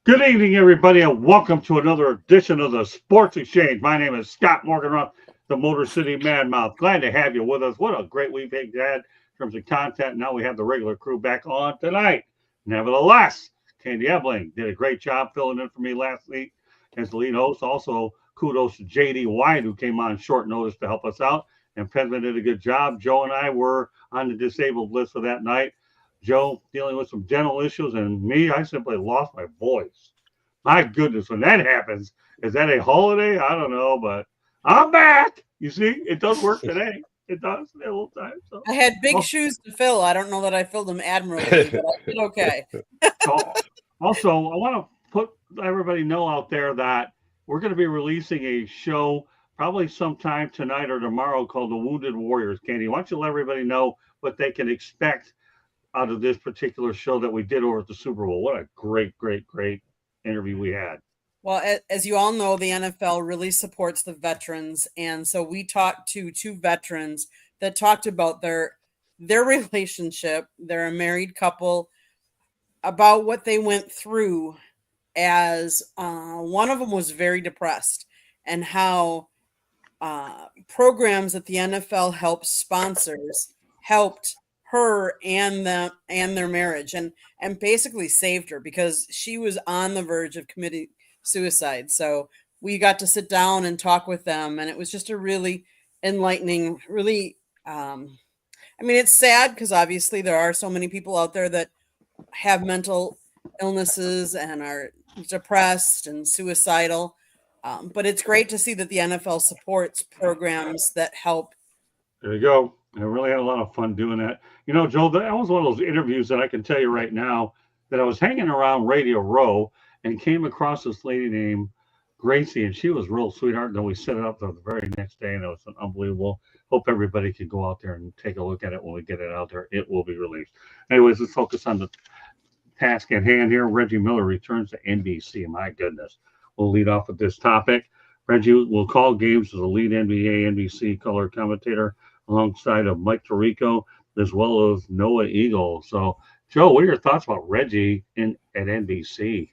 Good evening, everybody, and welcome to another edition of the Sports Exchange. My name is Scott Morganroth, the Motor City Madmouth. Glad to have you with us. What a great week we've had in terms of content. Now we have the regular crew back on tonight. Nevertheless, Candy Ebling did a great job filling in for me last week as the lead host. Also, kudos to JD White, who came on short notice to help us out. And Penman did a good job. Joe and I were on the disabled list for that night. Joe dealing with some dental issues, and me, I simply lost my voice. My goodness, when that happens, is that a holiday? I don't know, but I'm back. You see, it does work today. It does a little time. So. I had big shoes to fill. I don't know that I filled them admirably, but I did okay. Also, I want to let everybody know out there that we're going to be releasing a show probably sometime tonight or tomorrow called The Wounded Warriors. Candy, why don't you let everybody know what they can expect out of this particular show that we did over at the Super Bowl? What a great interview we had. Well, as you all know, the NFL really supports the veterans. And so we talked to two veterans that talked about their relationship. They're a married couple, about what they went through as one of them was very depressed, and how programs that the NFL helps sponsors helped her and them and their marriage and basically saved her, because she was on the verge of committing suicide. So we got to sit down and talk with them, and it was just a really enlightening, really it's sad because obviously there are so many people out there that have mental illnesses and are depressed and suicidal, but it's great to see that the NFL supports programs that help. There you go. I really had a lot of fun doing that. You know, Joe, that was one of those interviews that I can tell you right now that I was hanging around Radio Row and came across this lady named Gracie, and she was a real sweetheart. And then we set it up the very next day, and it was unbelievable. Hope everybody can go out there and take a look at it when we get it out there. It will be released. Anyways, let's focus on the task at hand here. Reggie Miller returns to NBC. My goodness. We'll lead off with this topic. Reggie will call games as the lead NBA NBC color commentator alongside of Mike Tirico, as well as Noah Eagle. So, Joe, what are your thoughts about Reggie at NBC?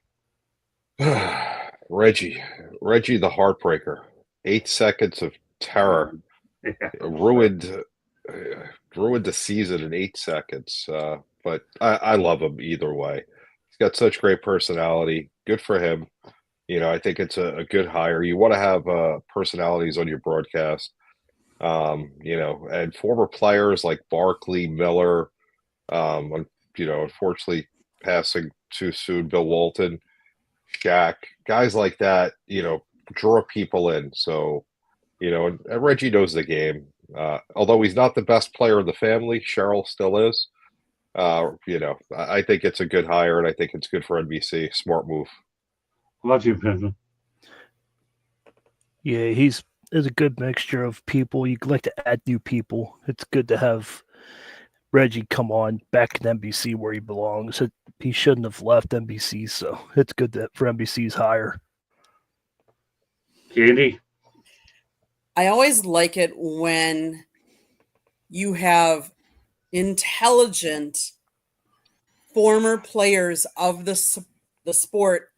Reggie the heartbreaker. 8 seconds of terror. Yeah. Ruined the season in 8 seconds. But I love him either way. He's got such great personality. Good for him. You know, I think it's a good hire. You want to have personalities on your broadcast. And former players like Barkley, Miller, unfortunately passing too soon, Bill Walton, Shaq, guys like that, draw people in. So, and Reggie knows the game. Although he's not the best player in the family, Cheryl still is. I think it's a good hire, and I think it's good for NBC. Smart move. How about you, Penman? Yeah, he's a good mixture of people. You like to add new people. It's good to have Reggie come on back in NBC where he belongs. He shouldn't have left NBC, so it's good for NBC's hire. Candy? I always like it when you have intelligent former players of the sport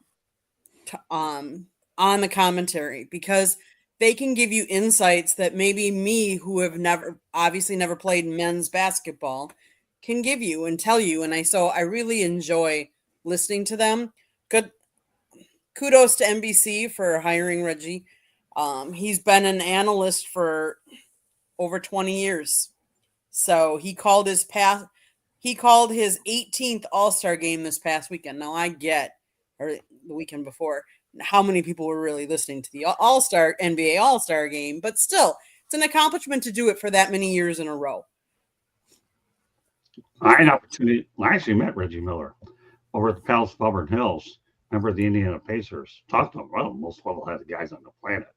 on the commentary, because they can give you insights that maybe me, who have never played men's basketball, can give you and tell you. And I really enjoy listening to them. Good. Kudos to NBC for hiring Reggie. He's been an analyst for over 20 years. So he called his 18th All-Star game this past weekend. Now or the weekend before, how many people were really listening to the NBA All-Star game, but still, it's an accomplishment to do it for that many years in a row. I had an opportunity. I actually met Reggie Miller over at the Palace of Auburn Hills. Remember the Indiana Pacers? Talked to him. Well, most level-headed guys on the planet.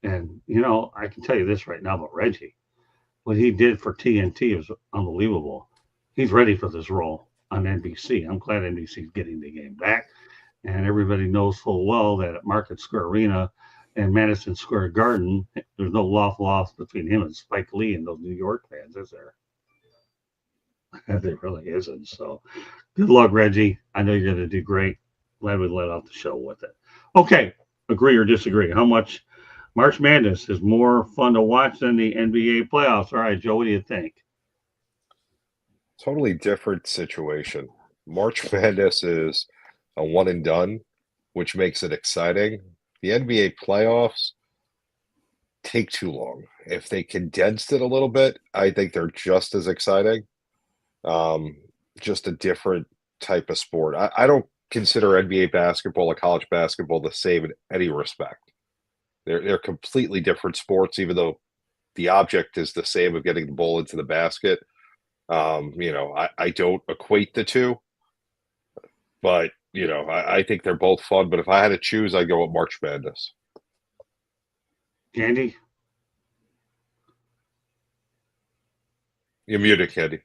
And, I can tell you this right now about Reggie. What he did for TNT was unbelievable. He's ready for this role on NBC. I'm glad NBC's getting the game back. And everybody knows full well that at Market Square Arena and Madison Square Garden, there's no love lost between him and Spike Lee and those New York fans, is there? There really isn't. So good luck, Reggie. I know you're going to do great. glad we let out the show with it. Okay, agree or disagree? How much March Madness is more fun to watch than the NBA playoffs? All right, Joe, what do you think? Totally different situation. March Madness is a one and done, which makes it exciting. The NBA playoffs take too long. If they condensed it a little bit, I think they're just as exciting. Um, just a different type of sport. I don't consider NBA basketball or college basketball the same in any respect. They're completely different sports, even though the object is the same of getting the ball into the basket. I don't equate the two, but I think they're both fun. But if I had to choose, I'd go with March Madness. Candy? You're muted, Candy.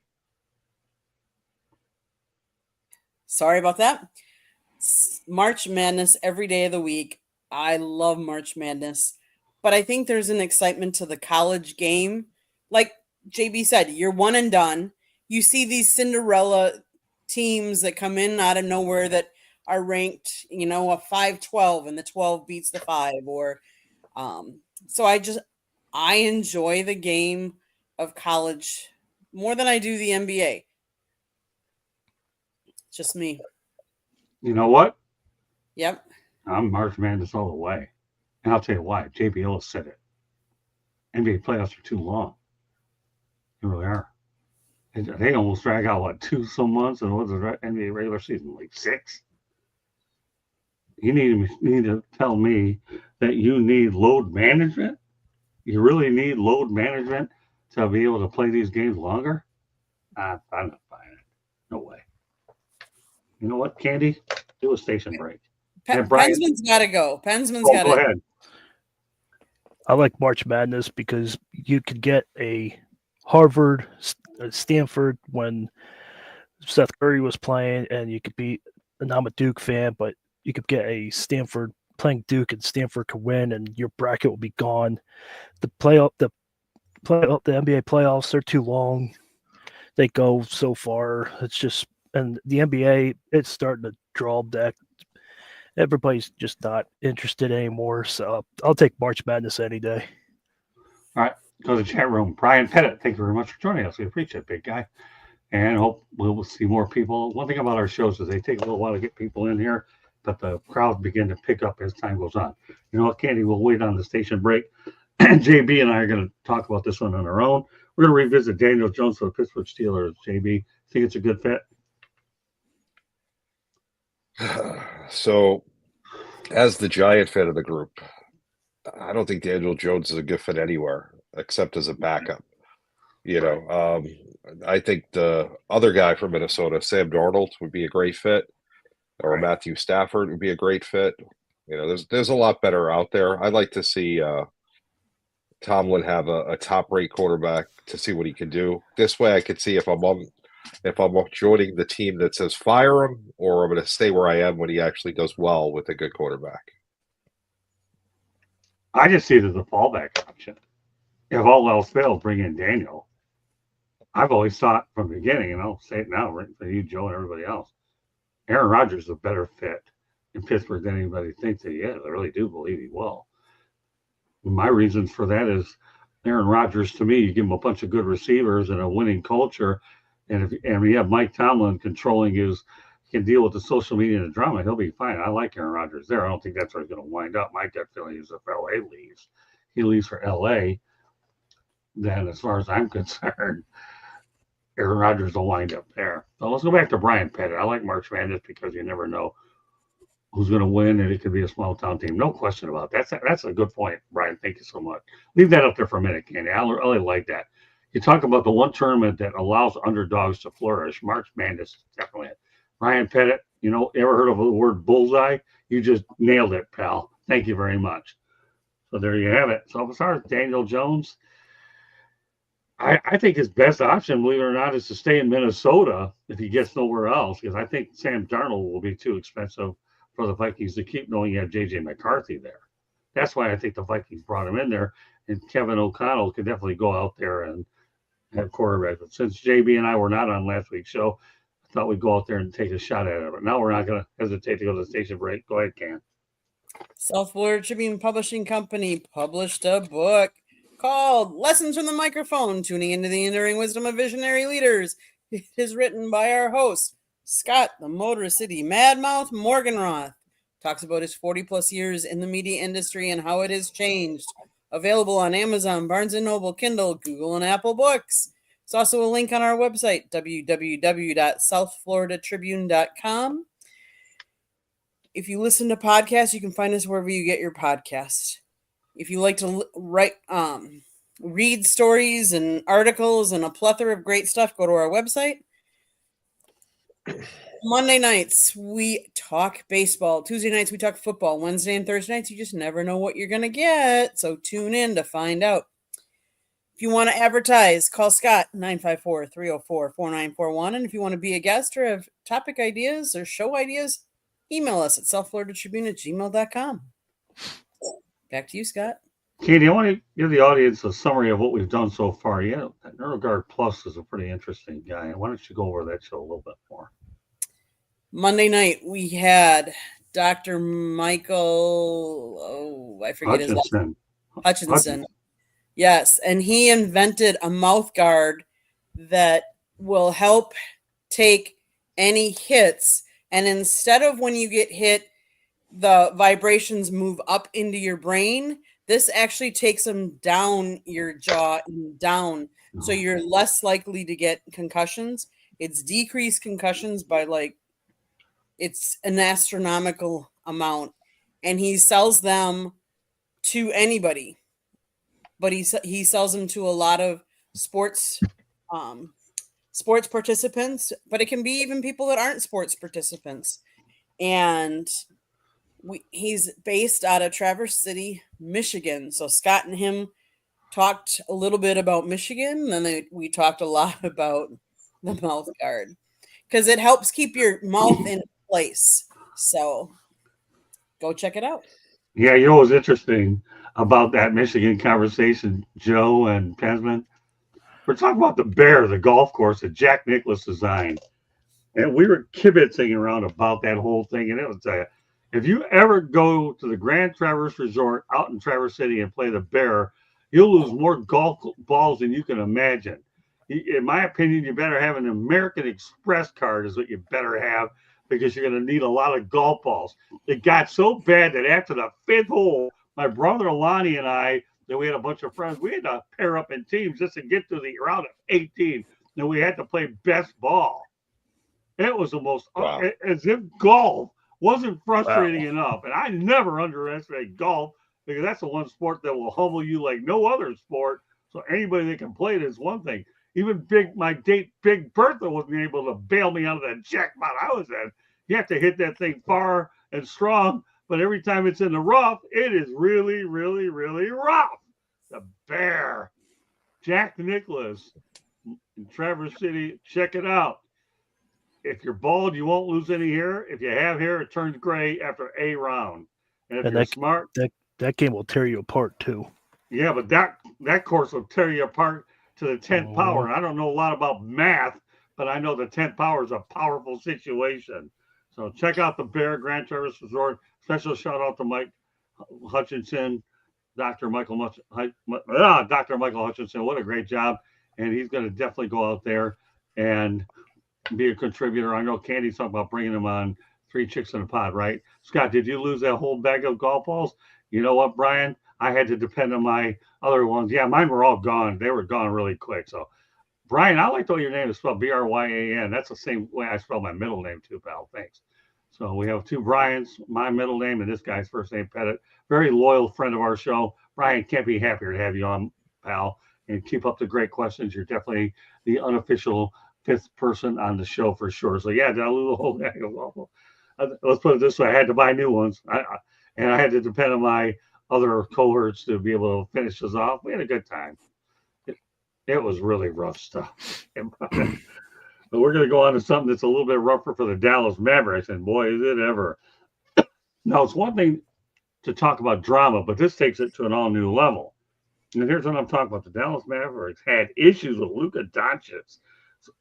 Sorry about that. March Madness every day of the week. I love March Madness, but I think there's an excitement to the college game. Like JB said, you're one and done. You see these Cinderella teams that come in out of nowhere that are ranked, a 5-12 and the 12 beats the 5 or so I enjoy the game of college more than I do the NBA. Just me. You know what? Yep. I'm March Madness all the way. And I'll tell you why. JB Ellis said it. NBA playoffs are too long. They really are. They almost drag out, 2 some months? And what's the NBA regular season? Like 6? You need to tell me that you need load management? You really need load management to be able to play these games longer? I'm not buying it. No way. You know what, Candy? Do a station break. Pensman's got to go. Go ahead. I like March Madness because you could get a Harvard, Stanford when Seth Curry was playing, and you could be, and I'm a Duke fan, but you could get a Stanford playing Duke, and Stanford could win, and your bracket will be gone. The NBA playoffs, they're too long. They go so far. It's just, and the NBA, it's starting to draw back. Everybody's just not interested anymore. So I'll take March Madness any day. All right. Go to the chat room. Brian Pettit, thank you very much for joining us. We appreciate it, big guy. And hope we'll see more people. One thing about our shows is they take a little while to get people in here, but the crowd begin to pick up as time goes on. You know what, Candy? We'll wait on the station break. JB and I are going to talk about this one on our own. We're going to revisit Daniel Jones for the Pittsburgh Steelers. JB, think it's a good fit? So, as the Giant fan of the group, I don't think Daniel Jones is a good fit anywhere except as a backup. I think the other guy from Minnesota, Sam Darnold, would be a great fit, or Matthew Stafford would be a great fit. There's a lot better out there. I'd like to see Tomlin have a top-rate quarterback to see what he can do. This way, I could see if I'm joining the team that says fire him, or I'm going to stay where I am when he actually does well with a good quarterback. I just see it as a fallback option. If all else fails, bring in Daniel. I've always thought from the beginning, and I'll say it now for you, Joe, and everybody else, Aaron Rodgers is a better fit in Pittsburgh than anybody thinks that he is. I really do believe he will. My reasons for that is Aaron Rodgers, to me, you give him a bunch of good receivers and a winning culture, and you have Mike Tomlin controlling can deal with the social media and the drama, he'll be fine. I like Aaron Rodgers there. I don't think that's where he's going to wind up. My gut feeling is if LA leaves, he leaves for LA, then as far as I'm concerned, Aaron Rodgers will wind up there. So let's go back to Brian Pettit. I like March Madness because you never know who's going to win, and it could be a small town team. No question about that. That's a good point, Brian. Thank you so much. Leave that up there for a minute, Candy. I really like that. You talk about the one tournament that allows underdogs to flourish. March Madness is definitely it. Brian Pettit, ever heard of the word bullseye? You just nailed it, pal. Thank you very much. So there you have it. So as far as Daniel Jones, I think his best option, believe it or not, is to stay in Minnesota if he gets nowhere else, because I think Sam Darnold will be too expensive for the Vikings to keep, knowing you have J.J. McCarthy there. That's why I think the Vikings brought him in there, and Kevin O'Connell could definitely go out there and have quarterback. But since JB and I were not on last week's show, thought we'd go out there and take a shot at it. But now we're not going to hesitate to go to the station break. Go ahead, Cam. South Florida Tribune Publishing Company published a book called Lessons from the Microphone, Tuning into the Enduring Wisdom of Visionary Leaders. It is written by our host, Scott, the Motor City Madmouth Morganroth. Talks about his 40-plus years in the media industry and how it has changed. Available on Amazon, Barnes & Noble, Kindle, Google, and Apple Books. It's also a link on our website, www.southfloridatribune.com. If you listen to podcasts, you can find us wherever you get your podcasts. If you like to read stories and articles and a plethora of great stuff, go to our website. Monday nights, we talk baseball. Tuesday nights, we talk football. Wednesday and Thursday nights, you just never know what you're going to get. So tune in to find out. If you want to advertise, call Scott, 954-304-4941. And if you want to be a guest or have topic ideas or show ideas, email us at southfloridatribune@gmail.com. Back to you, Scott. Katie, I want to give the audience a summary of what we've done so far. Yeah, that NeuroGuard Plus is a pretty interesting guy. Why don't you go over that show a little bit more? Monday night, we had Dr. Michael, I forget his last name. Hutchinson. Yes, and he invented a mouth guard that will help take any hits. And instead of when you get hit, the vibrations move up into your brain, this actually takes them down your jaw and down. So you're less likely to get concussions. It's decreased concussions by it's an astronomical amount. And he sells them to anybody. But he sells them to a lot of sports participants, but it can be even people that aren't sports participants. And he's based out of Traverse City, Michigan. So Scott and him talked a little bit about Michigan, and then we talked a lot about the mouth guard because it helps keep your mouth in place. So go check it out. Yeah, you know what's interesting about that Michigan conversation, Joe and Pensman? We're talking about the Bear, the golf course that Jack Nicklaus designed. And we were kibitzing around about that whole thing. And it was if you ever go to the Grand Traverse Resort out in Traverse City and play the Bear, you'll lose more golf balls than you can imagine. In my opinion, you better have an American Express card is what you better have, because you're going to need a lot of golf balls. It got so bad that after the fifth hole, my brother Lonnie and I, that we had a bunch of friends, we had to pair up in teams just to get to the round of 18. And we had to play best ball. It was the most, as if golf wasn't frustrating enough. And I never underestimate golf, because that's the one sport that will humble you like no other sport. So anybody that can play it is one thing. Even Big Bertha wasn't able to bail me out of that jackpot I was in. You have to hit that thing far and strong, but every time it's in the rough, it is really, really, really rough. The Bear, Jack Nicklaus in Traverse City, check it out. If you're bald, you won't lose any hair. If you have hair, it turns gray after a round. And if you're smart, that game will tear you apart too. Yeah, but that course will tear you apart to the 10th power. And I don't know a lot about math, but I know the 10th power is a powerful situation. So check out the Bear, Grand Traverse Resort. Special shout out to Mike Hutchinson, Dr. Michael Hutchinson. What a great job. And he's going to definitely go out there and be a contributor. I know Candy's talking about bringing him on 3 Chicks in a Pod, right? Scott, did you lose that whole bag of golf balls? You know what, Brian? I had to depend on my other ones. Yeah, mine were all gone. They were gone really quick. So, Brian, I like the way your name is spelled, Bryan. That's the same way I spell my middle name too, pal. Thanks. So we have 2 Bryans, my middle name, and this guy's first name, Pettit. Very loyal friend of our show. Brian, can't be happier to have you on, pal. And keep up the great questions. You're definitely the unofficial 5th person on the show for sure. So, yeah, did I lose the whole bag of golf balls? Let's put it this way. I had to buy new ones. And I had to depend on my other cohorts to be able to finish us off. We had a good time. It was really rough stuff. But we're going to go on to something that's a little bit rougher for the Dallas Mavericks, and boy, is it ever. Now, it's one thing to talk about drama, but this takes it to an all-new level. And here's what I'm talking about. The Dallas Mavericks had issues with Luka Doncic.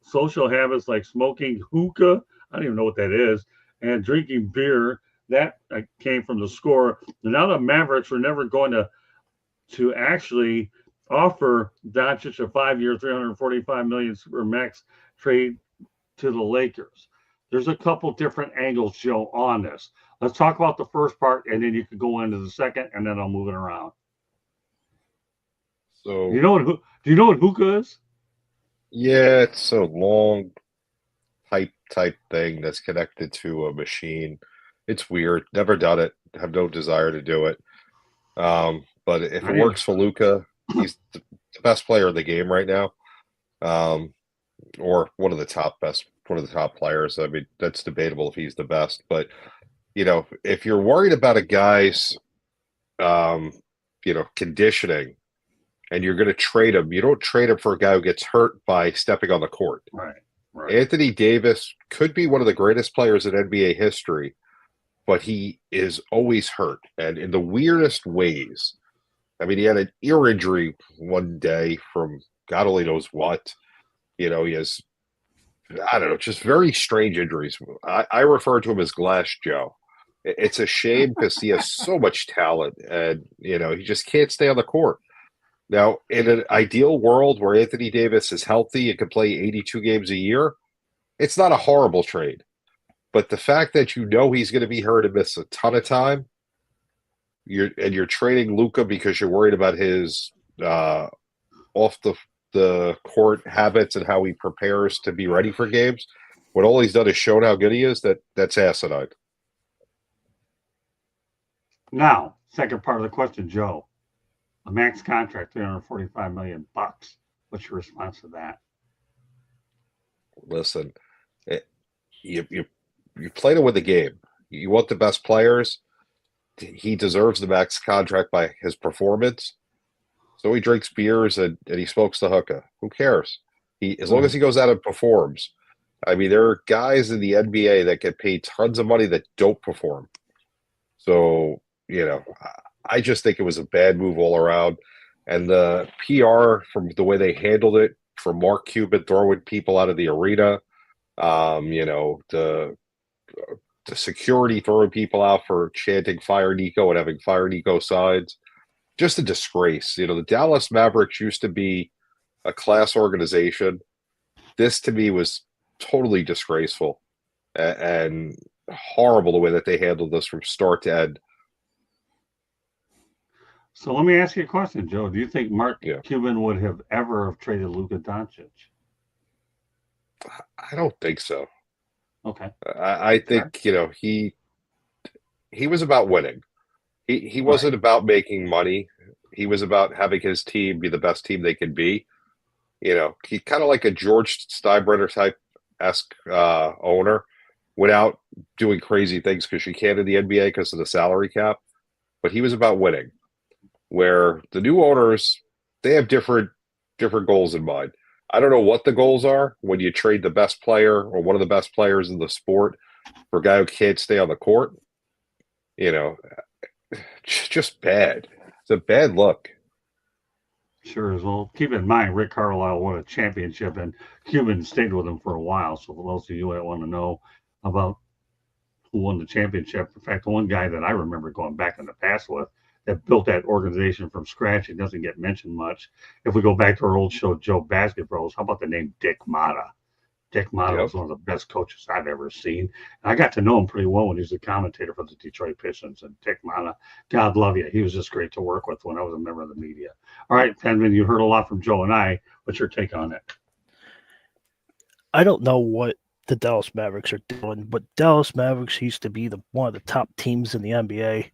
social habits like smoking hookah. I don't even know what that is, and drinking beer. That came from the score. Now the Mavericks were never going to actually offer Doncic a 5-year, $345 million super max trade to the Lakers. There's a couple different angles, Joe, on this. Let's talk about the first part, and then you can go into the second, and then I'll move it around. So do you know what hookah is? yeah, it's a long type thing that's connected to a machine. It's weird. Never done it. Have no desire to do it. But if it works for Luka, he's the best player in the game right now, or one of the top players. I mean, that's debatable if he's the best. But if you're worried about a guy's, conditioning, and you're going to trade him, you don't trade him for a guy who gets hurt by stepping on the court. Right. Anthony Davis could be one of the greatest players in NBA history, but he is always hurt, and in the weirdest ways. I mean, he had an ear injury one day from God only knows what. He has, I don't know, just very strange injuries. I refer to him as Glass Joe. It's a shame because he has so much talent, and he just can't stay on the court. Now, in an ideal world where Anthony Davis is healthy and can play 82 games a year, it's not a horrible trade. But the fact that he's going to be hurt and miss a ton of time, you're trading Luka because you're worried about his off the court habits and how he prepares to be ready for games, when all he's done is shown how good he is, that's asinine. Now, second part of the question, Joe. A max contract, $345 million. What's your response to that? Listen, you played it with the game. You want the best players. He deserves the max contract by his performance. So he drinks beers and he smokes the hookah. Who cares? As long as he goes out and performs. I mean, there are guys in the NBA that get paid tons of money that don't perform. So, I just think it was a bad move all around. And the PR, from the way they handled it, from Mark Cuban throwing people out of the arena, the security throwing people out for chanting "Fire Nico" and having "Fire Nico" signs, just a disgrace. The Dallas Mavericks used to be a class organization. This, to me, was totally disgraceful and horrible the way that they handled this from start to end. So let me ask you a question, Joe. Do you think Mark Cuban would have ever traded Luka Doncic? I don't think so. Okay. I think, he was about winning. He wasn't about making money. He was about having his team be the best team they could be. He kind of like a George Steinbrenner type-esque owner, without doing crazy things because you can't in the NBA because of the salary cap. But he was about winning. Where the new owners, they have different goals in mind. I don't know what the goals are when you trade the best player or one of the best players in the sport for a guy who can't stay on the court. Just bad. It's a bad look. Sure is. Well, keep in mind, Rick Carlisle won a championship, and Cuban stayed with him for a while. So for those of you that want to know about who won the championship, in fact, one guy that I remember going back in the past with, that built that organization from scratch. It doesn't get mentioned much. If we go back to our old show, Joe Basket Bros, how about the name Dick Motta? Dick Motta was one of the best coaches I've ever seen. And I got to know him pretty well when he was a commentator for the Detroit Pistons. And Dick Motta, God love you. He was just great to work with when I was a member of the media. All right, Penman, you heard a lot from Joe and I. What's your take on it? I don't know what the Dallas Mavericks are doing, but Dallas Mavericks used to be one of the top teams in the NBA.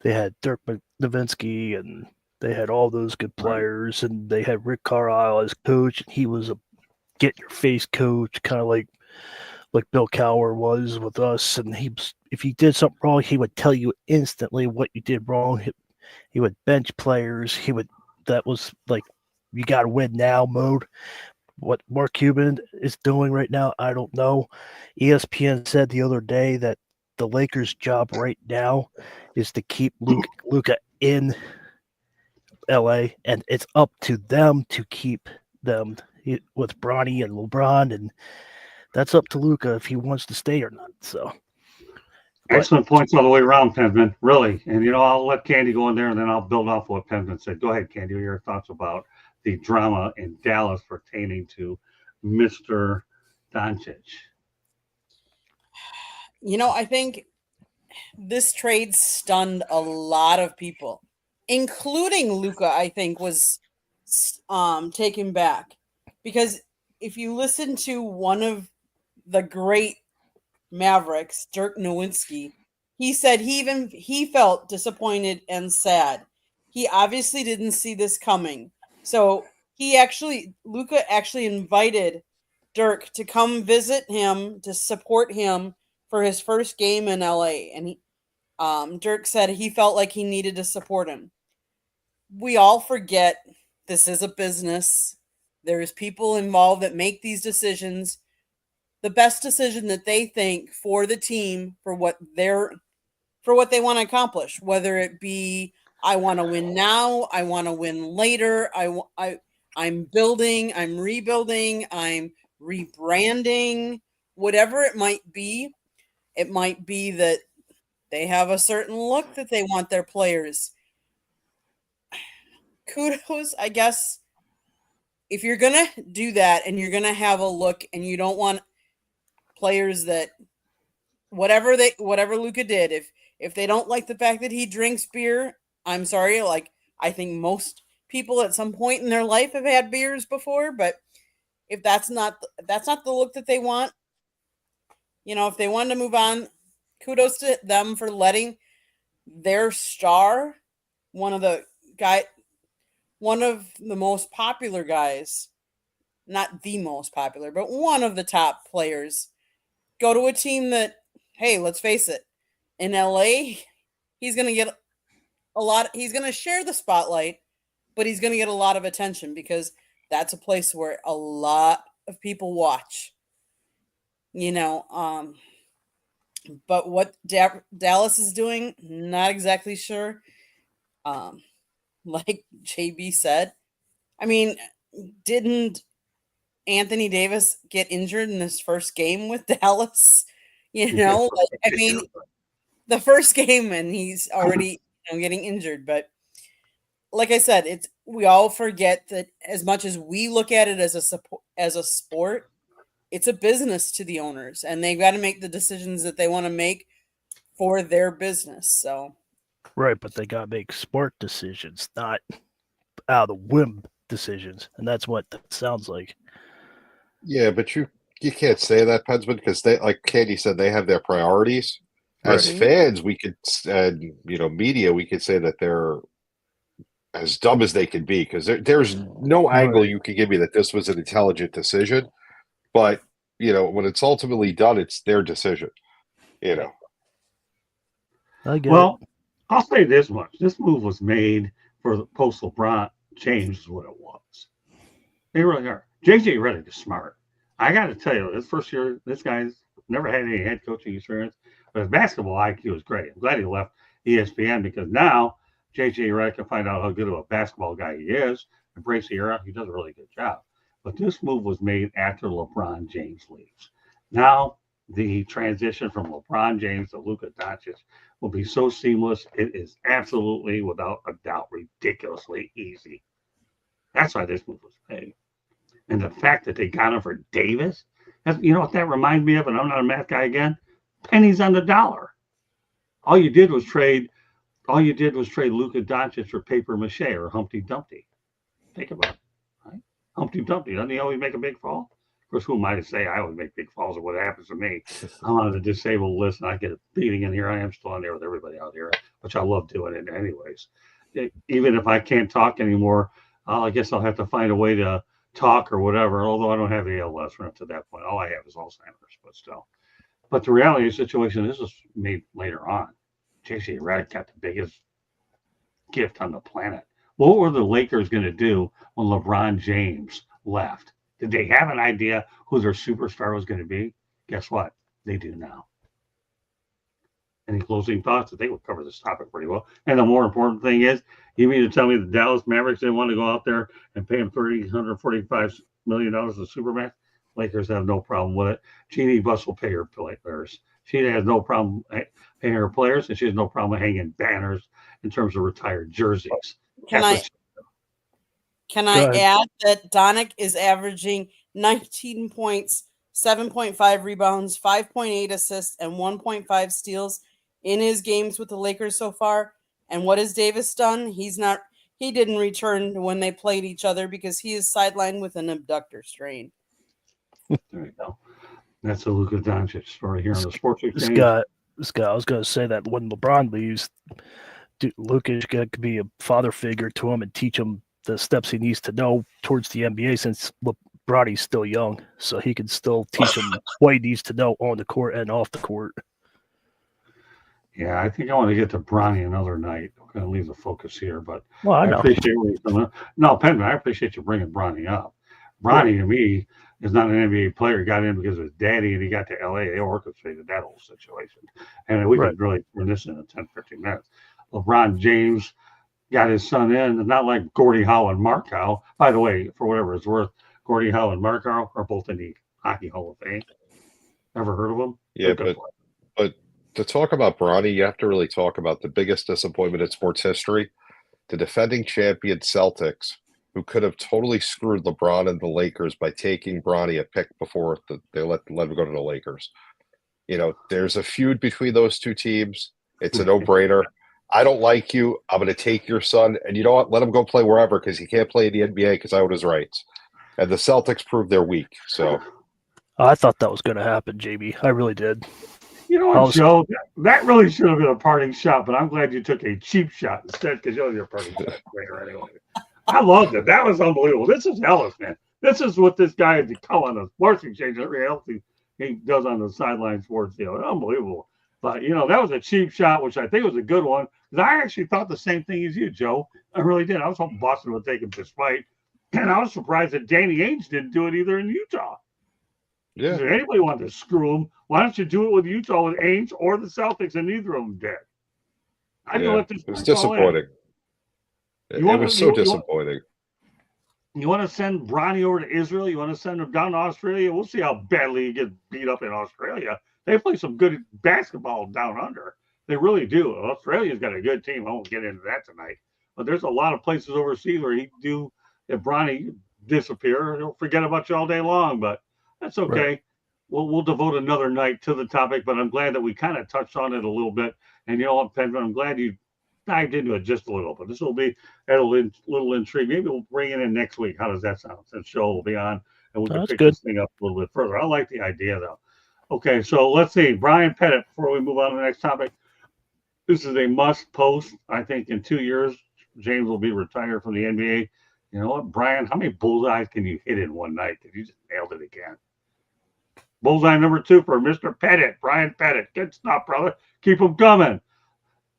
They had Dirk Nowitzki, and they had all those good players, and they had Rick Carlisle as coach. And he was a get-your-face coach, kind of like Bill Cowher was with us. And if you did something wrong, he would tell you instantly what you did wrong. He would bench players. That was like, you got to win now mode. What Mark Cuban is doing right now, I don't know. ESPN said the other day that the Lakers' job right now is to keep Luka in LA, and it's up to them to keep them with Bronny and LeBron, and that's up to Luka if he wants to stay or not. So, Excellent points all the way around, Penman. Really. And, I'll let Candy go in there, and then I'll build off what Penman said. Go ahead, Candy. Your thoughts about the drama in Dallas pertaining to Mr. Doncic. I think this trade stunned a lot of people, including Luka, I think, was taken back. Because if you listen to one of the great Mavericks, Dirk Nowitzki, he said he felt disappointed and sad. He obviously didn't see this coming. So Luka actually invited Dirk to come visit him, to support him for his first game in LA. And Dirk said he felt like he needed to support him. We all forget this is a business. There's people involved that make these decisions. The best decision that they think for the team, for what they want to accomplish, whether it be I want to win now, I want to win later, I'm building, I'm rebuilding, I'm rebranding, whatever it might be. It might be that they have a certain look that they want their players. Kudos, I guess. If you're going to do that and you're going to have a look and you don't want players that whatever Luka did, if they don't like the fact that he drinks beer, I'm sorry, like I think most people at some point in their life have had beers before, but if that's not the look that they want, if they wanted to move on, kudos to them for letting their star, one of the most popular guys, not the most popular, but one of the top players, go to a team that, hey, let's face it, in LA, he's going to get he's going to share the spotlight, but he's going to get a lot of attention because that's a place where a lot of people watch. But what Dallas is doing, not exactly sure. Like JB said, I mean, didn't Anthony Davis get injured in his first game with Dallas? The first game, and he's already getting injured. But like I said, we all forget that as much as we look at it as a sport, it's a business to the owners, and they've got to make the decisions that they want to make for their business. So, right, but they got to make smart decisions, not out of the whim decisions, and that's what that sounds like. Yeah, but you can't say that, Pensman, because they, like Candy said, they have their priorities. As Right. fans, we could, and media, we could say that they're as dumb as they could be because there's no angle you could give me that this was an intelligent decision. But when it's ultimately done, it's their decision. I get Well, I'll say this much. This move was made for the post LeBron James is what it was. They really are. JJ Redick is smart. I got to tell you, this first year, this guy's never had any head coaching experience, but his basketball IQ is great. I'm glad he left ESPN because now JJ Redick can find out how good of a basketball guy he is. Embrace the era. He does a really good job. But this move was made after LeBron James leaves. Now the transition from LeBron James to Luka Doncic will be so seamless. It is absolutely, without a doubt, ridiculously easy. That's why this move was made. And the fact that they got him for Davis, you know what that reminds me of? And I'm not a math guy again. Pennies on the dollar. All you did was trade Luka Doncic for paper mache or Humpty Dumpty. Think about it, right? Humpty Dumpty, doesn't he always make a big fall? Of course, who am I to say I always make big falls or what happens to me? I'm on the disabled list and I get a beating, and here I am still on there with everybody out here, which I love doing it anyways. Even if I can't talk anymore, I guess I'll have to find a way to talk or whatever, although I don't have ALS right up to that point. All I have is Alzheimer's, but still. But the reality of the situation, this was made later on. J.C. Redick got the biggest gift on the planet. What were the Lakers going to do when LeBron James left? Did they have an idea who their superstar was going to be? Guess what? They do now. Any closing thoughts? I think we'll cover this topic pretty well. And the more important thing is, you mean to tell me the Dallas Mavericks didn't want to go out there and pay him $145 million to Supermax. Lakers have no problem with it. Jeannie Buss will pay her players. She has no problem paying her players, and she has no problem hanging banners in terms of retired jerseys. Can I add that Doncic is averaging 19 points, 7.5 rebounds, 5.8 assists, and 1.5 steals in his games with the Lakers so far? And what has Davis done? He didn't return when they played each other because he is sidelined with an abductor strain. There you go. That's the Luka Doncic story here on the Sports Exchange. This guy, I was going to say that when LeBron leaves, Luka could be a father figure to him and teach him the steps he needs to know towards the NBA since Bronny's still young. So he can still teach him what he needs to know on the court and off the court. Yeah, I think I want to get to Bronny another night. I'm going to leave the focus here, but I appreciate where you're coming. No, Penman, I appreciate you bringing Bronny up. Bronny, to me, is not an NBA player. He got in because of his daddy, and he got to LA. They orchestrated that whole situation. And we could really turn this in 10, 15 minutes. LeBron James got his son in, not like Gordie Howe and Mark Howe. By the way, for whatever it's worth, Gordie Howe and Mark Howe are both in the Hockey Hall of Fame. Ever heard of them? Yeah, but to talk about Bronny, you have to really talk about the biggest disappointment in sports history. The defending champion Celtics, who could have totally screwed LeBron and the Lakers by taking Bronny a pick before they let him go to the Lakers. You know, there's a feud between those two teams. It's a no-brainer. I don't like you. I'm going to take your son. And you know what? Let him go play wherever because he can't play in the NBA because I own his rights. And the Celtics proved they're weak. So I thought that was going to happen, JB. I really did. You know what, Joe? That really should have been a parting shot, but I'm glad you took a cheap shot instead because you're a parting shot player anyway. I loved it. That was unbelievable. This is Ellis, man. This is what this guy had to come on the Sports Exchange. Every else he does on the sideline sports deal. Unbelievable. But, you know, that was a cheap shot, which I think was a good one. Because I actually thought the same thing as you, Joe. I really did. I was hoping Boston would take him despite. And I was surprised that Danny Ainge didn't do it either in Utah. Yeah. If anybody wanted to screw him, why don't you do it with Utah with Ainge or the Celtics, and neither of them did? It was disappointing. It was so disappointing. You want to send Bronny over to Israel? You want to send him down to Australia? We'll see how badly he gets beat up in Australia. They play some good basketball down under. They really do. Australia's got a good team. I won't get into that tonight. But there's a lot of places overseas where he'd do, if Bronny disappear, he'll forget about you all day long. But that's okay. Right. We'll devote another night to the topic, but I'm glad that we kind of touched on it a little bit. And you know what, Penman, I'm glad you dived into it just a little bit. This will be a little intrigue. Maybe we'll bring it in next week. How does that sound? Since show will be on, and we can pick this thing up a little bit further. I like the idea, though. Okay, so let's see. Brian Pettit, before we move on to the next topic, this is a must post. I think in 2 years, James will be retired from the NBA. You know what, Brian, how many bullseyes can you hit in one night? Because you just nailed it again. Bullseye number 2 for Mr. Pettit, Brian Pettit. Good stuff, brother. Keep them coming.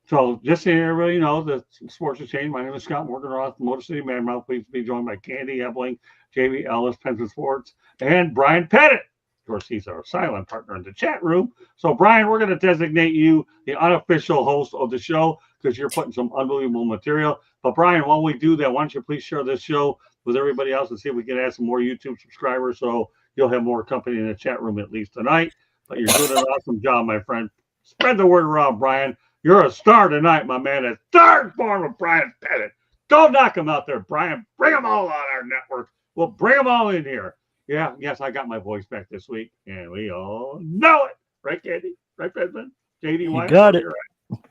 So just so everybody knows, the Sports Exchange, my name is Scott Morgan-Roth, Motor City Man Mouth. Please be joined by Candy Ebling, JB Ellis, Penson Sports, and Brian Pettit. Of course, he's our silent partner in the chat room. So, Brian, we're going to designate you the unofficial host of the show because you're putting some unbelievable material. But, Brian, while we do that, why don't you please share this show with everybody else and see if we can add some more YouTube subscribers so you'll have more company in the chat room at least tonight. But you're doing an awesome job, my friend. Spread the word around, Brian. You're a star tonight, my man. A star born with Brian Pettit. Go knock him out there, Brian. Bring them all on our network. We'll bring them all in here. Yeah, yes, I got my voice back this week, and we all know it. Right, Candy? Right, Benson? JD, you got it. Right.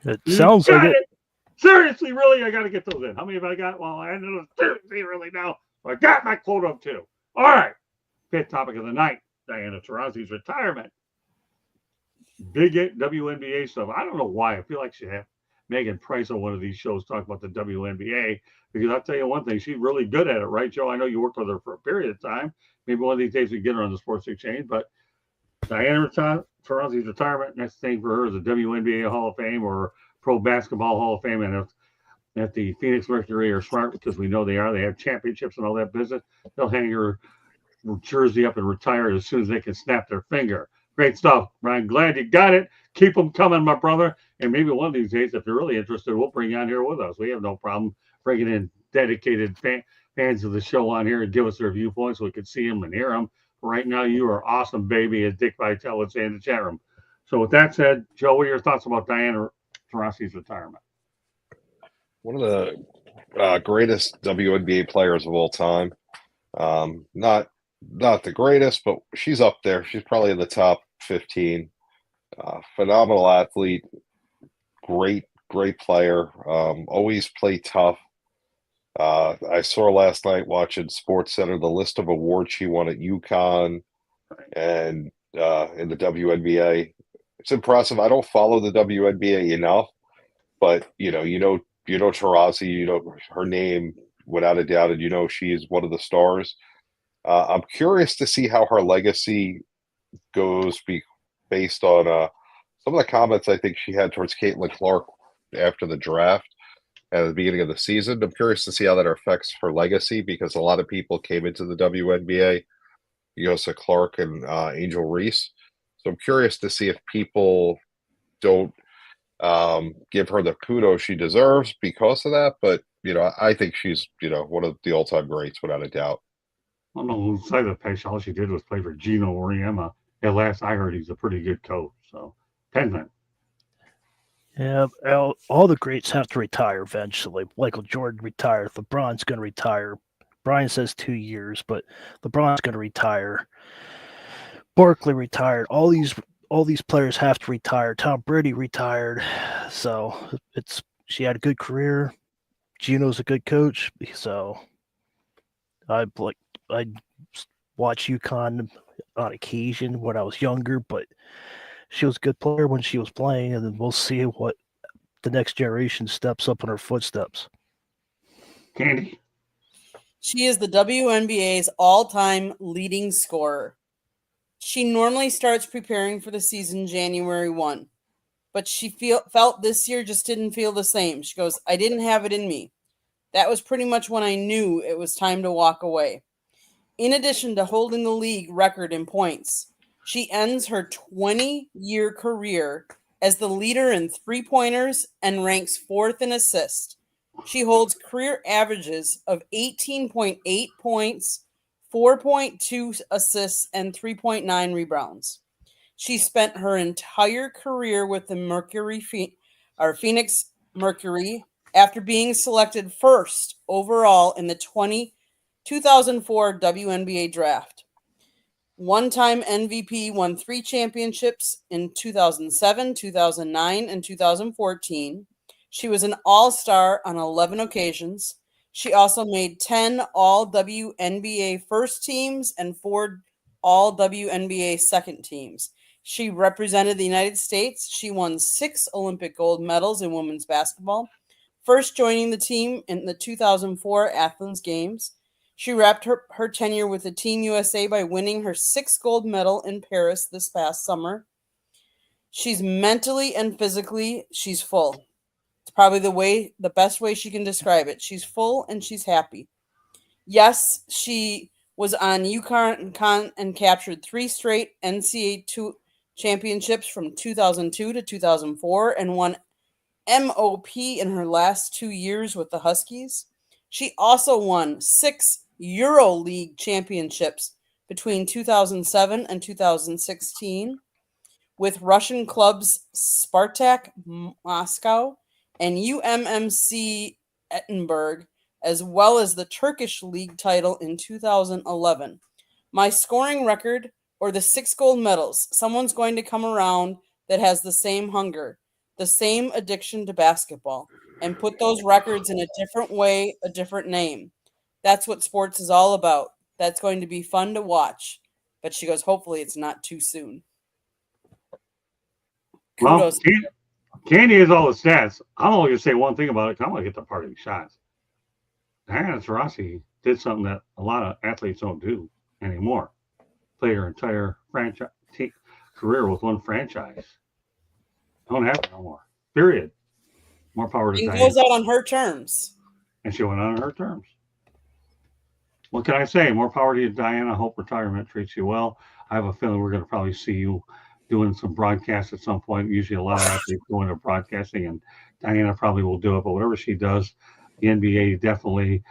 It sounds like it. Seriously, really, I got to get those in. How many have I got? Well, I know seriously, really now. I got my quota of 2. All right. 5th topic of the night, Diana Taurasi's retirement. Big WNBA stuff. I don't know why. I feel like she had Megan Price on one of these shows talk about the WNBA, because I'll tell you one thing, she's really good at it, right, Joe? I know you worked with her for a period of time. Maybe one of these days we get her on the Sports Exchange, but Diana Taurasi's retirement, next thing for her is the WNBA Hall of Fame or Pro Basketball Hall of Fame. And if the Phoenix Mercury are smart, because we know they are, they have championships and all that business, they'll hang her jersey up and retire as soon as they can snap their finger. Great stuff, Brian. Glad you got it. Keep them coming, my brother. And maybe one of these days, if you're really interested, we'll bring you on here with us. We have no problem bringing in dedicated fans of the show on here and give us their viewpoints so we can see them and hear them. Right now, you are awesome, baby, as Dick Vitale would say in the chat room. So with that said, Joe, what are your thoughts about Diana Taurasi's retirement? One of the greatest WNBA players of all time. Not the greatest, but she's up there. She's probably in the top 15. Phenomenal athlete, great player. Always play tough. I saw last night watching SportsCenter the list of awards she won at UConn and in the WNBA. It's impressive. I don't follow the WNBA enough, but you know Taurasi, you know her name without a doubt, and you know she's one of the stars. I'm curious to see how her legacy goes based on some of the comments I think she had towards Caitlin Clark after the draft at the beginning of the season. I'm curious to see how that affects her legacy because a lot of people came into the WNBA, Yosa Clark and Angel Reese. So I'm curious to see if people don't give her the kudos she deserves because of that. But, you know, I think she's, you know, one of the all-time greats without a doubt. I don't know whose side of the page. All she did was play for Gino Oriema. At last I heard, he's a pretty good coach. So, Penland. Yeah, all the greats have to retire eventually. Michael Jordan retired. LeBron's going to retire. Brian says 2 years, but LeBron's going to retire. Barkley retired. All these players have to retire. Tom Brady retired. So she had a good career. Gino's a good coach. So I watch UConn on occasion when I was younger, but she was a good player when she was playing, and then we'll see what the next generation steps up in her footsteps. Candy. She is the WNBA's all-time leading scorer. She normally starts preparing for the season January 1, but she felt this year just didn't feel the same. She goes, I didn't have it in me. That was pretty much when I knew it was time to walk away. In addition to holding the league record in points, she ends her 20-year career as the leader in three-pointers and ranks 4th in assists. She holds career averages of 18.8 points, 4.2 assists, and 3.9 rebounds. She spent her entire career with the Phoenix Mercury after being selected first overall in the 2004 WNBA draft. One-time MVP, won 3 championships in 2007, 2009, and 2014. She was an all-star on 11 occasions. She also made 10 all-WNBA first teams and 4 all-WNBA second teams. She represented the United States. She won 6 Olympic gold medals in women's basketball, first joining the team in the 2004 Athens Games. She wrapped her tenure with the Team USA by winning her 6th gold medal in Paris this past summer. She's mentally and physically, she's full. It's probably the best way she can describe it. She's full and she's happy. Yes, she was on UConn and captured 3 straight NCAA championships from 2002 to 2004 and won MOP in her last 2 years with the Huskies. She also won 6 EuroLeague championships between 2007 and 2016 with Russian clubs Spartak Moscow and UMMC Edinburgh, as well as the Turkish league title in 2011. My scoring record, or the 6 gold medals, someone's going to come around that has the same hunger, the same addiction to basketball, and put those records in a different way, a different name. That's what sports is all about. That's going to be fun to watch. But she goes, hopefully it's not too soon. Kudos. Well, Candy has all the stats. I'm only going to say one thing about it. I want to get the parting shots. Diana Taurasi did something that a lot of athletes don't do anymore. Play her entire career with one franchise. Don't have it no more. Period. More power to Diana. It goes out on her terms. And she went on her terms. What can I say? More power to you, Diana. I hope retirement treats you well. I have a feeling we're going to probably see you doing some broadcasts at some point. Usually a lot of athletes go into broadcasting, and Diana probably will do it. But whatever she does, the NBA definitely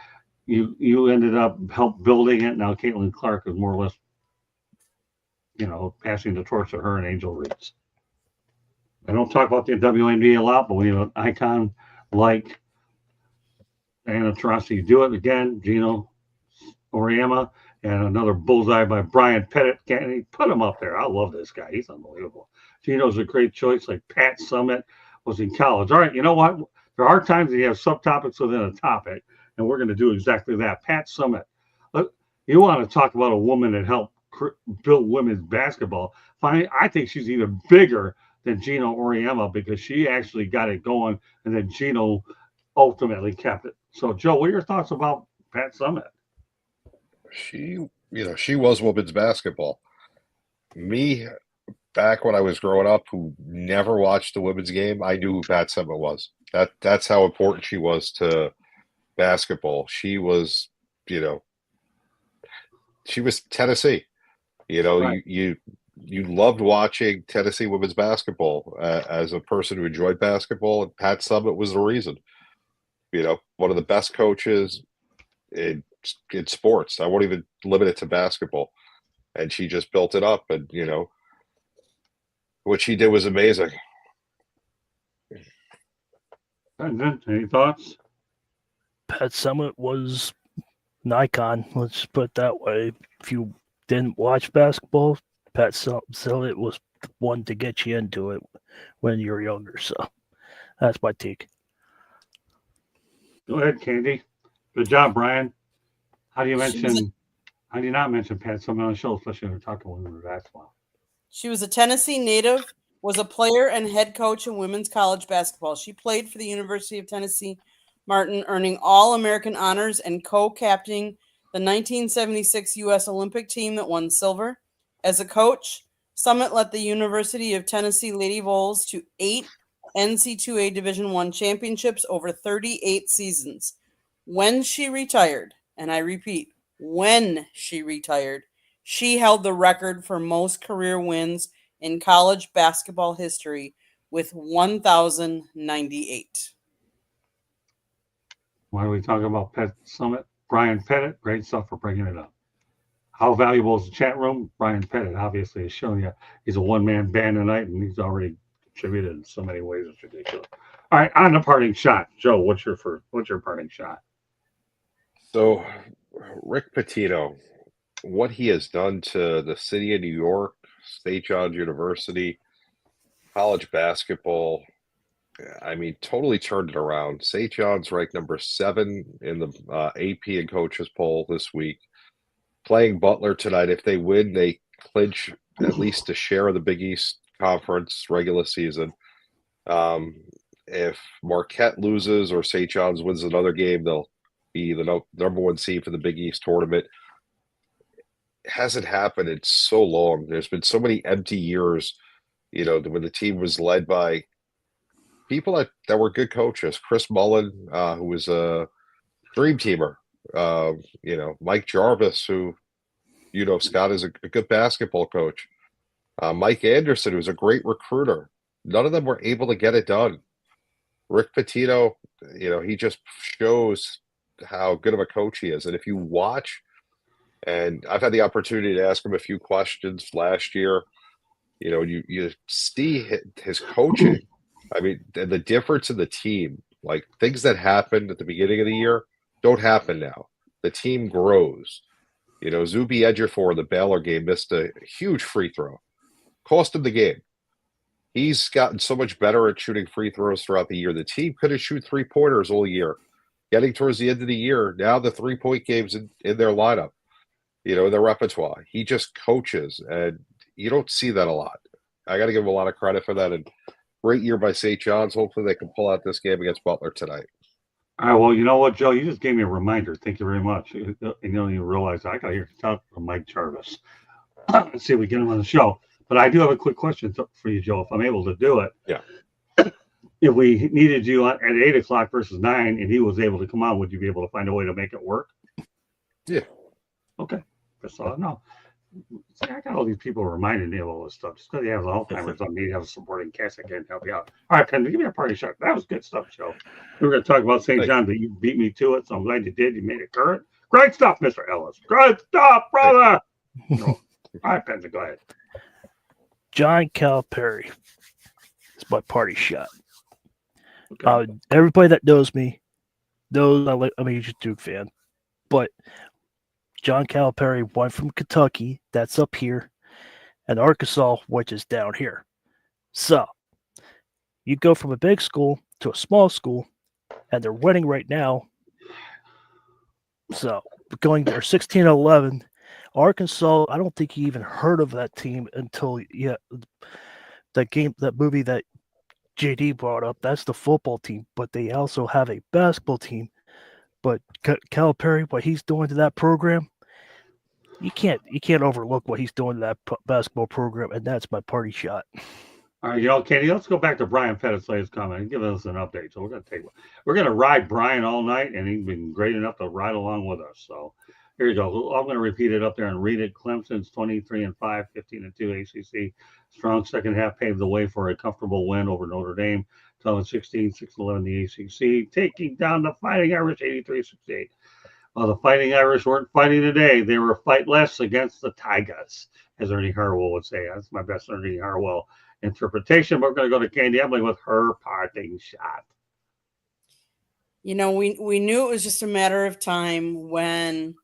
you ended up help building it. Now Caitlin Clark is more or less, passing the torch to her and Angel Reese. I don't talk about the WNBA a lot, but when you have an icon like Diana Taurasi, do it again. Gino Oriema, and another bullseye by Brian Pettit. Can't he put him up there? I love this guy. He's unbelievable. Gino's a great choice. Like Pat Summitt was in college. All right, you know what? There are times that you have subtopics within a topic, and we're going to do exactly that. Pat Summitt. You want to talk about a woman that helped build women's basketball. I think she's even bigger than Gino Oriema because she actually got it going, and then Gino ultimately kept it. So, Joe, what are your thoughts about Pat Summitt? She was women's basketball. Me, back when I was growing up, who never watched the women's game, I knew who Pat Summitt was. That's how important she was to basketball. She was, she was Tennessee. Right. You loved watching Tennessee women's basketball as a person who enjoyed basketball, and Pat Summitt was the reason. One of the best coaches in sports. I won't even limit it to basketball. And she just built it up, and what she did was amazing. Any thoughts? Pat Summitt was an icon. Let's put it that way. If you didn't watch basketball, Pat Summitt was the one to get you into it when you were younger. So that's my take. Go ahead, Candy. Good job, Brian. How do you not mention Pat Summitt on the show, especially when we're talking women's basketball? She was a Tennessee native, was a player and head coach in women's college basketball. She played for the University of Tennessee Martin, earning All-American honors and co-captaining the 1976 U.S. Olympic team that won silver. As a coach, Summitt led the University of Tennessee Lady Vols to 8 NC2A Division I championships over 38 seasons. When she retired, and I repeat, when she retired, she held the record for most career wins in college basketball history with 1,098. Why are we talking about Pat Summitt? Brian Pettit, great stuff for bringing it up. How valuable is the chat room? Brian Pettit obviously has shown you he's a one-man band tonight, and he's already contributed in so many ways. It's ridiculous. All right, on the parting shot. Joe, what's your parting shot? So, Rick Pitino, what he has done to the city of New York, St. John's University, college basketball, totally turned it around. St. John's ranked number 7 in the AP and coaches poll this week. Playing Butler tonight. If they win, they clinch at least a share of the Big East Conference regular season. If Marquette loses or St. John's wins another game, they'll be the number 1 seed for the Big East tournament. It hasn't happened in so long. There's been so many empty years, when the team was led by people that were good coaches. Chris Mullen, who was a dream teamer. Mike Jarvis, who, Scott is a good basketball coach. Mike Anderson, who's a great recruiter. None of them were able to get it done. Rick Pitino, he just shows how good of a coach he is. And if you watch, and I've had the opportunity to ask him a few questions last year, you see his coaching. The difference in the team, like things that happened at the beginning of the year don't happen now. The team grows. Zuby Ejiofor in the Baylor game missed a huge free throw. Cost him the game. He's gotten so much better at shooting free throws throughout the year. The team couldn't shoot three-pointers all year. Getting towards the end of the year, now the three-point game's in their lineup, in their repertoire. He just coaches, and you don't see that a lot. I got to give him a lot of credit for that. And great year by St. John's. Hopefully they can pull out this game against Butler tonight. All right, well, you know what, Joe? You just gave me a reminder. Thank you very much. You realize I got to hear talk from Mike Jarvis. Let's see if we get him on the show. But I do have a quick question for you, Joe, if I'm able to do it. Yeah. If we needed you at 8 o'clock versus 9 and he was able to come on, would you be able to find a way to make it work? Yeah. Okay. Just so I know. See, I got all these people reminding me of all this stuff. Just because you have Alzheimer's on me, you have a supporting cast that can't help you out. All right, Penn, give me a party shot. That was good stuff, Joe. We were going to talk about St. John, but you beat me to it, so I'm glad you did. You made it current. Great stuff, Mr. Ellis. Good stuff, brother. No. All right, Penn, go ahead. John Calipari is my party shot. Okay. Everybody that knows me knows I'm a huge Duke fan, but John Calipari went from Kentucky, that's up here, and Arkansas, which is down here. So you go from a big school to a small school, and they're winning right now. So going there 16-11. Arkansas, I don't think you even heard of that team until that movie that JD brought up. That's the football team, but they also have a basketball team. But Calipari, what he's doing to that program, you can't overlook what he's doing to that basketball program, and that's my party shot. All right, Katie, let's go back to Brian Pettislay's comment and give us an update. So we're going to ride Brian all night, and he's been great enough to ride along with us. So here you go. I'm going to repeat it up there and read it. Clemson's 23-5, 15-2 ACC. Strong second half paved the way for a comfortable win over Notre Dame. 12-16, 6-11 the ACC, taking down the Fighting Irish 83-68. Well, the Fighting Irish weren't fighting today. They were fightless against the Tigers, as Ernie Harwell would say. That's my best Ernie Harwell interpretation. We're going to go to Candy Emily with her parting shot. We knew it was just a matter of time when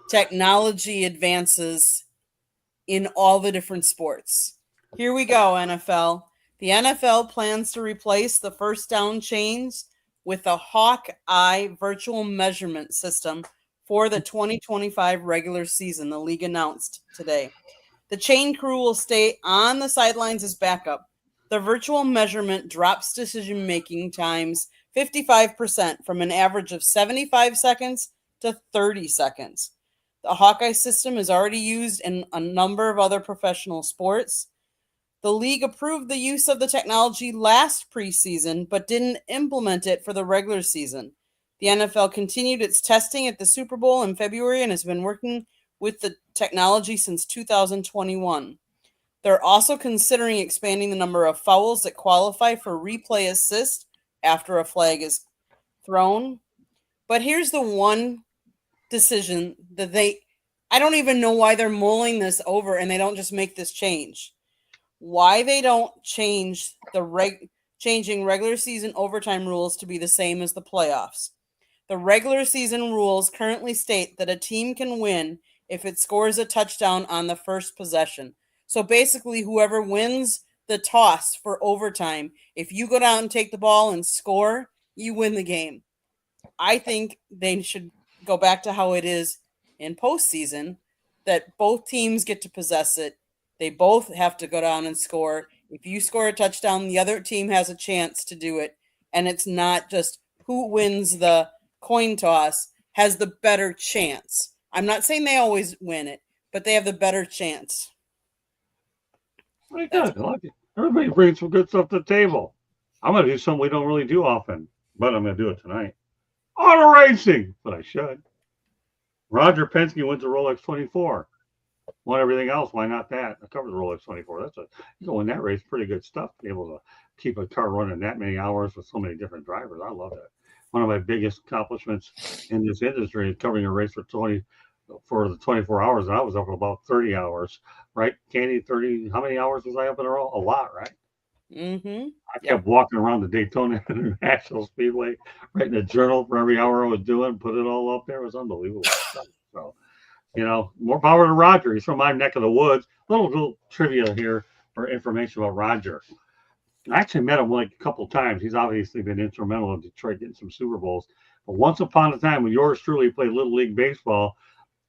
technology advances in all the different sports. Here we go, NFL. The NFL plans to replace the first down chains with a Hawkeye virtual measurement system for the 2025 regular season, the league announced today. The chain crew will stay on the sidelines as backup. The virtual measurement drops decision-making times 55% from an average of 75 seconds to 30 seconds. The Hawkeye system is already used in a number of other professional sports. The league approved the use of the technology last preseason, but didn't implement it for the regular season. The NFL continued its testing at the Super Bowl in February and has been working with the technology since 2021. They're also considering expanding the number of fouls that qualify for replay assist after a flag is thrown. But here's the one decision that I don't even know why they're mulling this over and they don't just make this change. Why they don't change changing regular season overtime rules to be the same as the playoffs. The regular season rules currently state that a team can win if it scores a touchdown on the first possession. So basically, whoever wins the toss for overtime, if you go down and take the ball and score, you win the game. I think they should go back to how it is in postseason, that both teams get to possess it. They both have to go down and score. If you score a touchdown, the other team has a chance to do it. And it's not just who wins the coin toss has the better chance. I'm not saying they always win it, but they have the better chance. Pretty good. I like it. Everybody brings some good stuff to the table. I'm going to do something we don't really do often, but I'm going to do it tonight. Auto racing, but I should. Roger Penske went to Rolex 24. Won everything else. Why not that? I covered the Rolex 24. You go in that race, pretty good stuff. Be able to keep a car running that many hours with so many different drivers. I love that. One of my biggest accomplishments in this industry is covering a race for the 24 hours. And I was up for about 30 hours, right? Candy, 30. How many hours was I up in a row? A lot, right? Mm-hmm. I kept walking around the Daytona International Speedway, writing a journal for every hour I was doing, put it all up there. It was unbelievable. So, more power to Roger. He's from my neck of the woods. Little trivia here or information about Roger. I actually met him like a couple of times. He's obviously been instrumental in Detroit getting some Super Bowls. But once upon a time, when yours truly played Little League Baseball,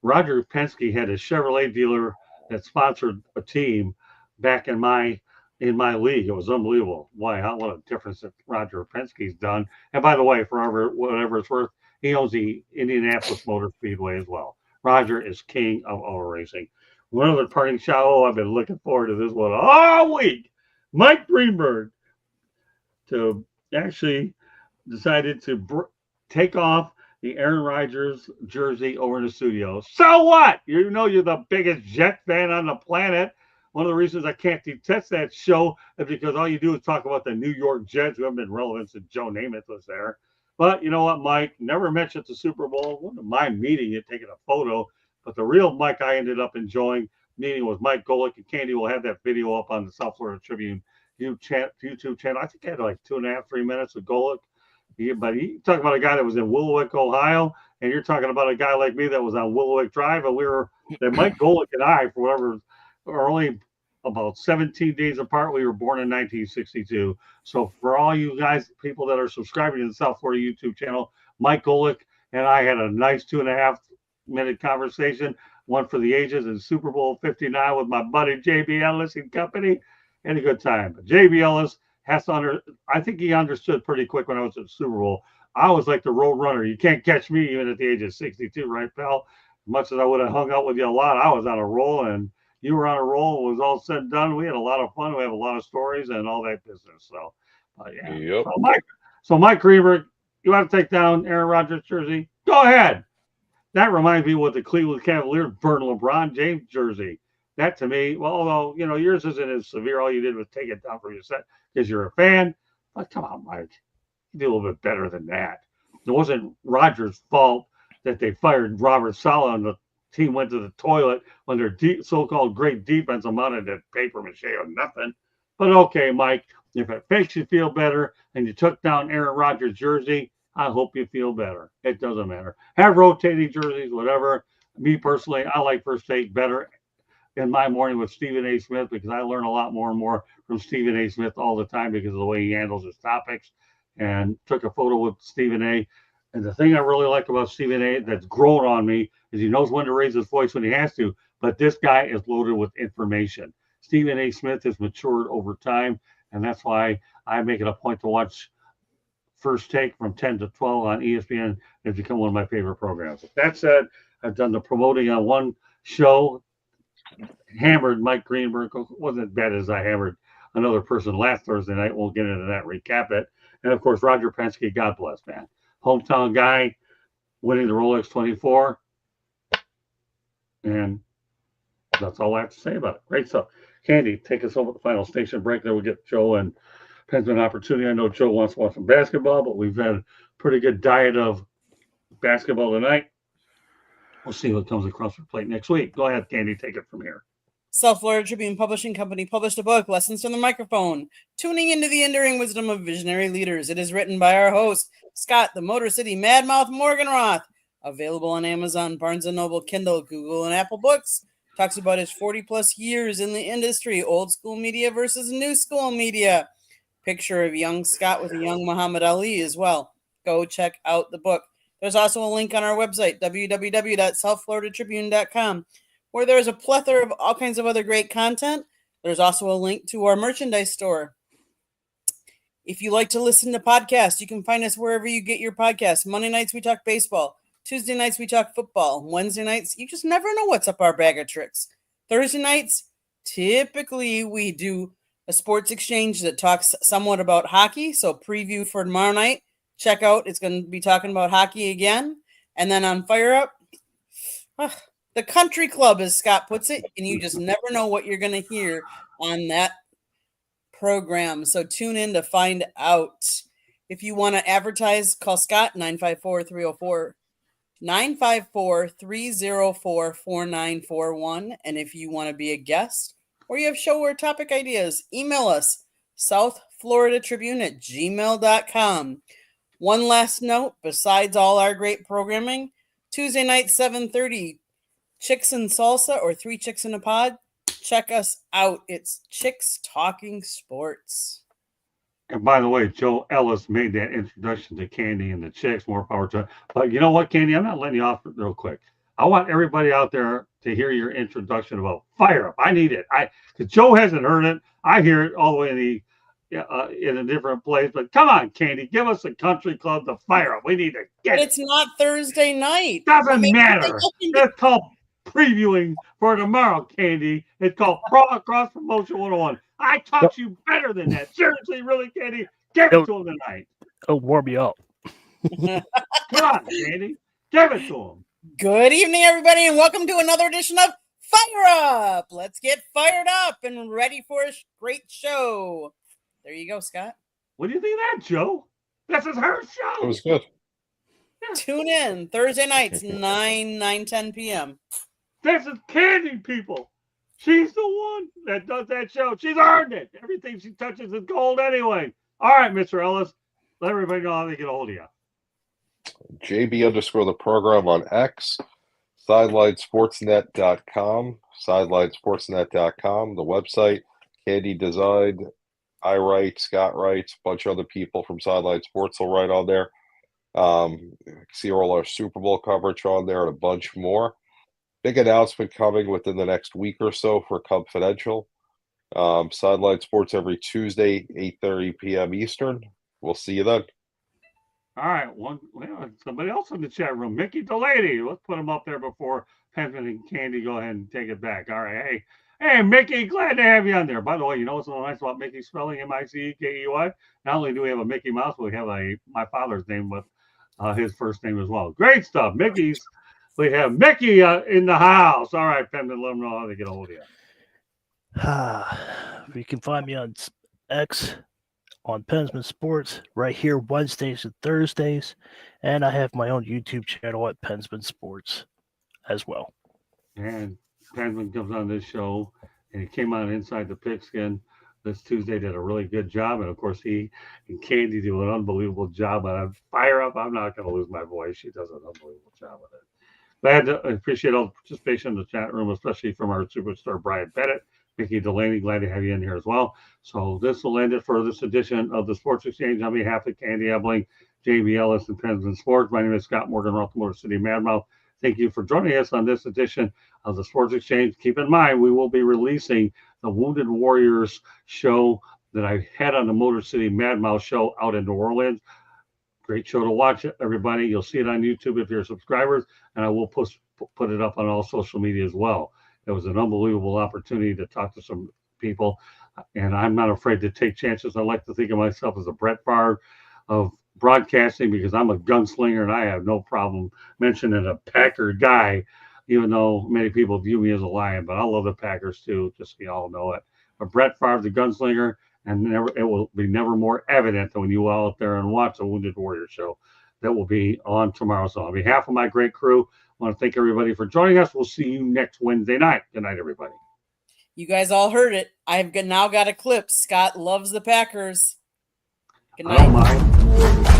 Roger Penske had a Chevrolet dealer that sponsored a team back in my league. It was unbelievable. What a difference that Roger Penske's done. And by the way, for whatever it's worth, he owns the Indianapolis Motor Speedway as well. Roger is king of auto racing. One other parting shot. Oh, I've been looking forward to this one all week. Mike Greenberg actually decided to take off the Aaron Rodgers jersey over in the studio. So what? You know you're the biggest Jet fan on the planet. One of the reasons I can't detest that show is because all you do is talk about the New York Jets, who haven't been relevant since Joe Namath was there. But you know what, Mike? Never mentioned the Super Bowl. Wouldn't mind meeting you, taking a photo. But the real Mike I ended up enjoying meeting was Mike Golick, and Candy will have that video up on the South Florida Tribune YouTube channel. I think I had like 2.5, 3 minutes with Golick. But you talk about a guy that was in Willowick, Ohio, and you're talking about a guy like me that was on Willowick Drive, and that Mike Golick and I, for whatever, are only about 17 days apart. We were born in 1962. So for all you guys, people that are subscribing to the South Florida YouTube channel, Mike Golick and I had a nice 2.5-minute conversation, one for the ages, in Super Bowl 59 with my buddy JB Ellis and company. Had a good time. But JB Ellis has to I think he understood pretty quick when I was at the Super Bowl. I was like the road runner. You can't catch me even at the age of 62, right, pal? Much as I would have hung out with you a lot, I was on a roll, and you were on a roll. It was all said and done. We had a lot of fun. We have a lot of stories and all that business. So, yeah. Yep. So Mike Greenberg, you want to take down Aaron Rodgers jersey? Go ahead. That reminds me what the Cleveland Cavaliers burned LeBron James jersey. That to me, well, although yours isn't as severe. All you did was take it down for your set because you're a fan. But come on, Mike, you did a little bit better than that. It wasn't Rodgers' fault that they fired Robert Saleh and the team went to the toilet when their so-called great defense amounted to paper mache or nothing. But okay, Mike, if it makes you feel better and you took down Aaron Rodgers' jersey, I hope you feel better. It doesn't matter. Have rotating jerseys, whatever. Me personally, I like First Take better in my morning with Stephen A. Smith because I learn a lot more and more from Stephen A. Smith all the time because of the way he handles his topics. And took a photo with Stephen A. And the thing I really like about Stephen A. that's grown on me is he knows when to raise his voice when he has to. But this guy is loaded with information. Stephen A. Smith has matured over time, and that's why I make it a point to watch First Take from 10 to 12 on ESPN. It's become one of my favorite programs. With that said, I've done the promoting on one show, hammered Mike Greenberg. Wasn't as bad as I hammered another person last Thursday night. We'll get into that, recap it. And, of course, Roger Penske, God bless, man. Hometown guy, winning the Rolex 24. And that's all I have to say about it. Great stuff. Candy, take us over the final station break. Then we'll get Joe and Penn's an opportunity. I know Joe wants to watch some basketball, but we've had a pretty good diet of basketball tonight. We'll see what comes across our plate next week. Go ahead, Candy. Take it from here. South Florida Tribune Publishing Company published a book, Lessons from the Microphone, Tuning into the Enduring Wisdom of Visionary Leaders. It is written by our host, Scott, the Motor City Madmouth Morganroth. Available on Amazon, Barnes & Noble, Kindle, Google, and Apple Books. Talks about his 40-plus years in the industry, old school media versus new school media. Picture of young Scott with a young Muhammad Ali as well. Go check out the book. There's also a link on our website, www.southfloridatribune.com, where there's a plethora of all kinds of other great content. There's also a link to our merchandise store. If you like to listen to podcasts, you can find us wherever you get your podcasts. Monday nights, we talk baseball. Tuesday nights, we talk football. Wednesday nights, you just never know what's up our bag of tricks. Thursday nights, typically we do a sports exchange that talks somewhat about hockey. So preview for tomorrow night. Check out. It's going to be talking about hockey again. And then on Fire Up, the country club, as Scott puts it, and you just never know what you're going to hear on that program. So tune in to find out. If you want to advertise, call Scott 954-304-4941. And if you want to be a guest or you have show or topic ideas, email us southfloridatribune@gmail.com. One last note, besides all our great programming, Tuesday night, 7:30, Chicks and Salsa or Three Chicks in a Pod. Check us out. It's Chicks Talking Sports. And by the way, Joe Ellis made that introduction to Candy and the Chicks. More power to it. But you know what, Candy? I'm not letting you off real quick. I want everybody out there to hear your introduction about Fire Up. I need it. Because Joe hasn't heard it. I hear it all the way in a different place. But come on, Candy, give us a country club to Fire Up. We need to get it. It's not Thursday night. Doesn't matter. It's called previewing for tomorrow, Candy. It's called Cross Promotion 101. I taught you better than that. Seriously, really, Candy. Give it to him tonight. Oh, warm me up. Come on, Candy. Give it to him. Good evening, everybody, and welcome to another edition of Fire Up. Let's get fired up and ready for a great show. There you go, Scott. What do you think of that, Joe? This is her show. It was good. Tune in Thursday nights, 10 p.m. This is Candy, people. She's the one that does that show. She's earned it. Everything she touches is gold anyway. All right, Mr. Ellis. Let everybody know how they get a hold of you. JB_ the program on X, SidelineSportsNet.com, SidelineSportsNet.com, the website, Candy designed, I write, Scott writes, a bunch of other people from Sideline Sports will write on there. See all our Super Bowl coverage on there and a bunch more. Big announcement coming within the next week or so for Confidential. Sideline Sports every Tuesday, 8:30 p.m. Eastern. We'll see you then. All right, somebody else in the chat room, Mickey Delaney. Let's put him up there before Penman and Candy go ahead and take it back. All right, hey, Mickey, glad to have you on there. By the way, you know what's so nice about Mickey spelling M-I-C-E-K-E-Y? Not only do we have a Mickey Mouse, but we have my father's name with his first name as well. Great stuff, Mickey's. We have Mickey in the house. All right, Penman, let them know how to get a hold of you. You can find me on X, on Pensman Sports, right here Wednesdays and Thursdays, and I have my own YouTube channel at Pensman Sports as well. And Penman comes on this show, and he came on Inside the Pigskin this Tuesday, did a really good job, and of course he and Candy do an unbelievable job on Fire Up. I'm not going to lose my voice. She does an unbelievable job with it. Glad to appreciate all the participation in the chat room, especially from our superstar Brian Pettit. Mickey Delaney, glad to have you in here as well. So this will end it for this edition of the Sports Exchange. On behalf of Candy Ebling, JB Ellis, and Pensman Sports, my name is Scott Morgan, Roth Motor City Madmouth. Thank you for joining us on this edition of the Sports Exchange. Keep in mind, we will be releasing the Wounded Warriors show that I had on the Motor City Madmouth show out in New Orleans. Great show to watch, everybody. You'll see it on YouTube if you're subscribers, and I will put it up on all social media as well. It was an unbelievable opportunity to talk to some people, and I'm not afraid to take chances. I like to think of myself as a Brett Favre of broadcasting because I'm a gunslinger, and I have no problem mentioning a Packer guy, even though many people view me as a Lion, but I love the Packers too, just so you all know it. But Brett Favre, the gunslinger, and it will be never more evident than when you all out there and watch the Wounded Warrior show that will be on tomorrow. So on behalf of my great crew, I want to thank everybody for joining us. We'll see you next Wednesday night. Good night, everybody. You guys all heard it. I've now got a clip. Scott loves the Packers. Good night. I don't mind.